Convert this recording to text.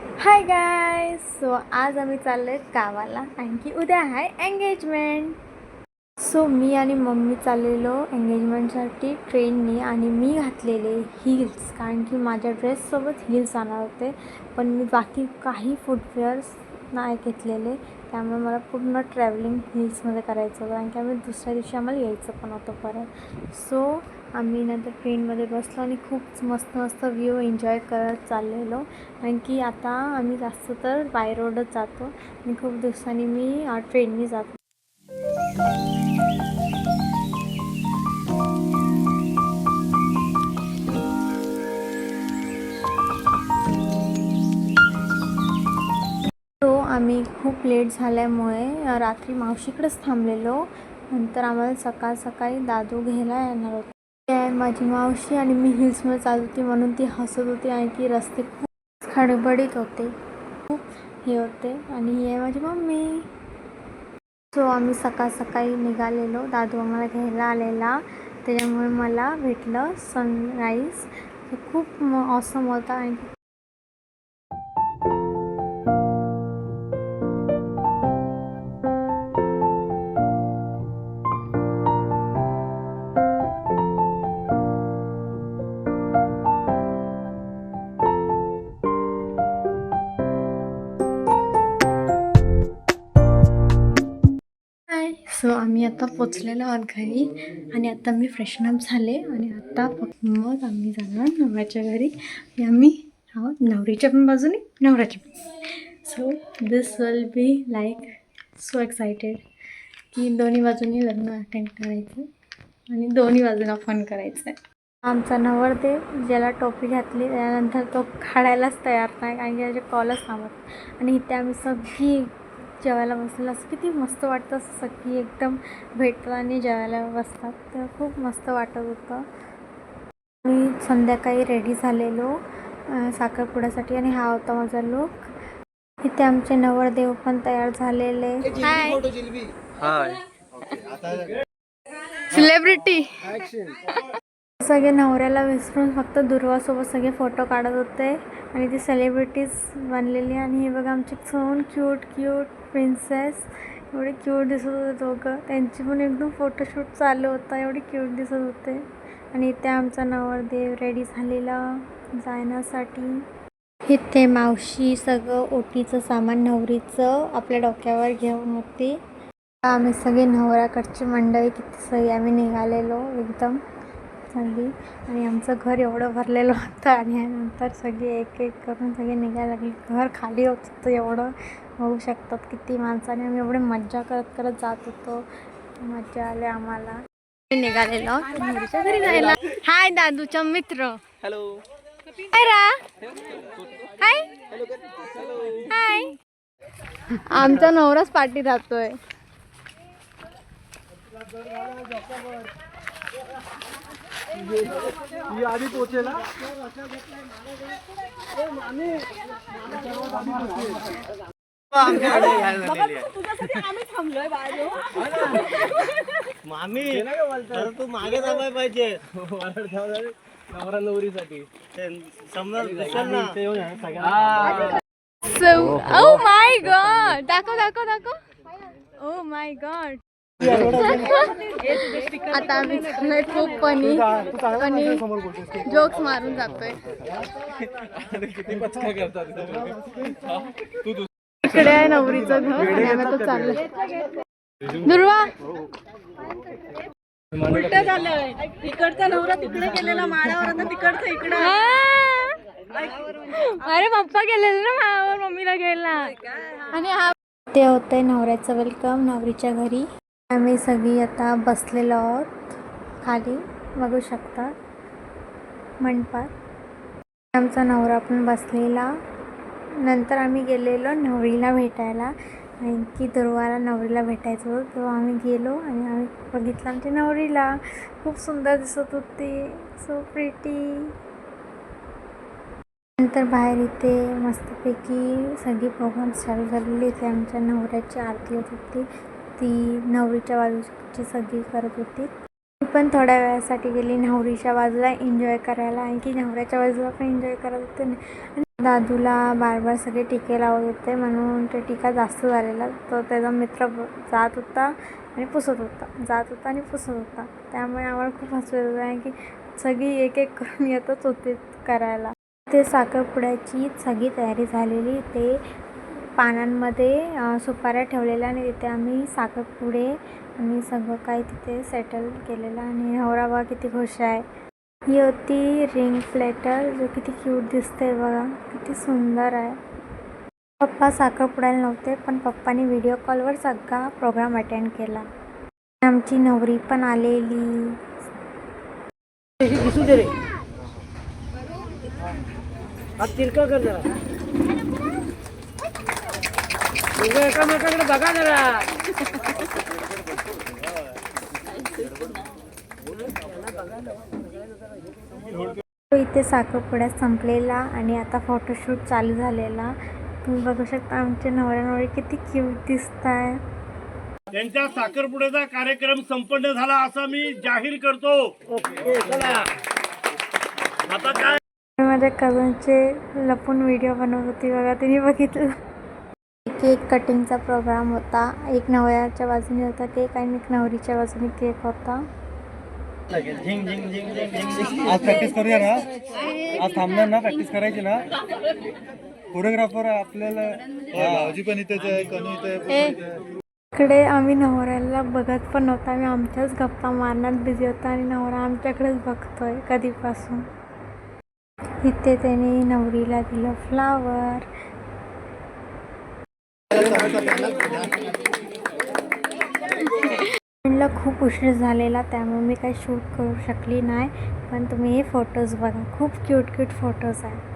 हाय guys. So आज आम्ही चाललो आहे गावाला कारण की उद्या आहे एंगेजमेंट. सो मी आणि मम्मी चाललेलो एंगेजमेंटसाठी ट्रेनने आणि मी घातलेले हिल्स कारण की माझ्या ड्रेससोबत हिल्स आणणार होते, पण मी बाकी काही फुटवेअर्स नाही घेतलेले. त्यामुळे मला पूर्ण ट्रॅव्हलिंग हिल्समध्ये करायचं होतं कारण की आम्ही दुसऱ्या दिवशी आम्हाला यायचं पण होतं परत. सो आम्ही नंतर ट्रेनमध्ये बसलो आणि खूप मस्त मस्त व्ह्यू एन्जॉय करत चाललेलो कारण की आता आम्ही जास्त तर बाय रोडच जातो आणि खूप दिवसांनी मी ट्रेनने जातो. तो आम्ही खूप लेट झाल्यामुळे रात्री मावशीकडेच थांबलेलो. नंतर आम्हाला सकाळ सकाळी दादू घ्यायला येणार होते. माझी मावशी आणि मी हिल्समध्ये चालत होती म्हणून ती हसत होती आणि ती रस्ते खूप खडबडीत होते, खूप हे होते. आणि ही आहे माझी मम्मी. सो आम्ही सकाळ सकाळी निघालेलो. दादू आम्हाला घ्यायला आलेला, त्याच्यामुळे मला भेटलं सनराईज. खूप ऑसम होता. आणि सो आम्ही आता पोचलेलो आहोत घरी आणि आता मी फ्रेशनअप झाले आणि आता मग आम्ही जाणार नवऱ्याच्या घरी. आम्ही आहोत नवरीच्या पण बाजूने, नवऱ्याच्या पण. So this will be like so excited की दोन्ही बाजूनी लग्न अटेंड करायचं आणि दोन्ही बाजूला फन करायचं आहे. आमचा नवरदेव ज्याला टोपी घातली त्यानंतर तो काढायलाच तयार नाही कारण की त्याचे कॉलच थांबत. आणि इथे आम्ही सगळी जेवायला बसलेलं, असं किती मस्त वाटतं. सगळी एकदम भेटतात आणि जेवायला बसतात, तर खूप मस्त वाटत होतं. मी संध्याकाळी रेडी झालेलो साखरपुड्यासाठी आणि हा होता माझा लुक. इथे आमचे नवरदेव पण तयार झालेले. हाय सेलिब्रिटी. सगळे नवऱ्याला विसरून फक्त दुर्वासोबत सगळे फोटो काढत होते आणि ती सेलिब्रिटीज बनलेली. आणि हे बघा आमचे सोन क्यूट क्यूट प्रिन्सेस, एवढे क्यूट दिसत होते दोघं. त्यांची पण एकदम फोटोशूट चालू होता, एवढे क्यूट दिसत होते. आणि इथे आमचा नवरदेव रेडी झालेला जाण्यासाठी. इथे मावशी सगळं ओटीचं सामान नवरीचं आपल्या डोक्यावर घेऊन होती. आम्ही सगळे नवऱ्याकडची मंडळी किती सगळी आम्ही निघालेलो एकदम सगळी. आणि आमचं घर एवढं भरलेलं होतं आणि नंतर सगळे एक एक करून सगळे निघायला लागले. घर खाली होतं तर एवढं होऊ शकतात किती माणसाने. आम्ही एवढे मज्जा करत करत जात होतो, मज्जा आली आम्हाला. निघालेलो नवरीच्या घरी जायला. हाय दादूचा मित्र. हॅलो. हाय रा. हाय हाय. आमचा नवराच पार्टी जातोय. आधी पोहोचेला. मामी तू मागे थांबाय पाहिजे नवरा नवरीसाठी समजा ना. So, oh my god, दाखव दाखव दाखव. Oh my god. आता आम्ही खूप फनी जोक्स मारून जातोय. इकडे आहे नवरीचं घर आणि आम्ही तो चाललोय. दुर्वा उलट झालंय, इकडचा नवरा तिकडे गेलेला माळावर, आता तिकडचा इकडे. अरे पप्पा गेलेले ना माळावर मम्मीला घ्यायला. आणि हा ते होतंय नवऱ्याचं वेलकम नवरीच्या घरी. आम्ही सगळी आता बसलेलो आहोत खाली, बघू शकता मंडपात. आमचा नवरा पण बसलेला. नंतर आम्ही गेलेलो नवरीला भेटायला कारण की दुर्वाला नवरीला भेटायचं होतं. तेव्हा आम्ही गेलो आणि आम्ही बघितलं आमच्या नवरीला. खूप सुंदर दिसत होती, सो प्रिटी. नंतर बाहेर इथे मस्तपैकी सगळी प्रोग्राम्स चालू झालेली. इथे आमच्या नवऱ्याची आरती होत होती, ती नवरीच्या बाजूची सगळी करत होती. पण थोड्या वेळासाठी गेली नवरीच्या बाजूला एन्जॉय करायला, आणि की नवऱ्याच्या बाजूला पण एन्जॉय करत होते. आणि दादूला बार सगळे टिके लावत होते, म्हणून ते टिका जास्त झालेला. तो त्याचा मित्र जात होता आणि पुसत होता. त्यामुळे आम्हाला खूप हसू येत होतं, आणि की सगळी एक एक करून येतच होते करायला. ते साखरपुड्याची सगळी तयारी झालेली. ते पानांमध्ये सुपाऱ्या ठेवलेल्या, आणि तिथे आम्ही साखरपुडे आणि सगळं काही तिथे सेटल केलेलं. आणि नवरा बघा किती खुश आहे. ही होती रिंग प्लेटर, जो किती क्यूट दिसते बघा, किती सुंदर आहे. पप्पा साखरपुड्याला नव्हते, पण पप्पानी व्हिडिओ कॉलवर सगळा प्रोग्राम अटेंड केला. आमची नवरी पण आलेली. दिसू दे रे, हात तिरका कर जरा, एकामेकाकडे बघा जरा. इथे साखरपुडा संपलेला आणि आता फोटोशूट चालू झालेला. तुम्ही बघू शकता आमचे नवरा नवरी किती क्यूट दिसत आहे. त्यांच्या साखरपुड्याचा कार्यक्रम संपन्न झाला असं मी जाहीर करतो. आता काय माझ्या कझनचे लपून व्हिडिओ बनवत होती बघा, तिने बघितलं. केक कटिंगचा प्रोग्राम होता. एक नवऱ्याच्या बाजूने होता केक आणि एक नवरीच्या बाजूने केक होता. आज प्रॅक्टिस करूया ना, आज थांबणार ना, प्रॅक्टिस करायची ना. कोरिओग्राफर आपल्याला भाऊजी पण इथेच आहे, कनू इथे. इकडे आम्ही नवऱ्याला बघत पण नव्हता, आम्ही आमच्याच गप्पा मारण्यात बिझी होता, आणि नवरा आमच्याकडेच बघतोय कधीपासून. इथे त्याने नवरीला दिलं फ्लावर. म्हणलं खूप उशीर झालेला, त्यामुळे मी काही शूट करू शकली नाही, पण तुम्ही हे फोटोज बघा, खूप क्यूट फोटोज आहेत.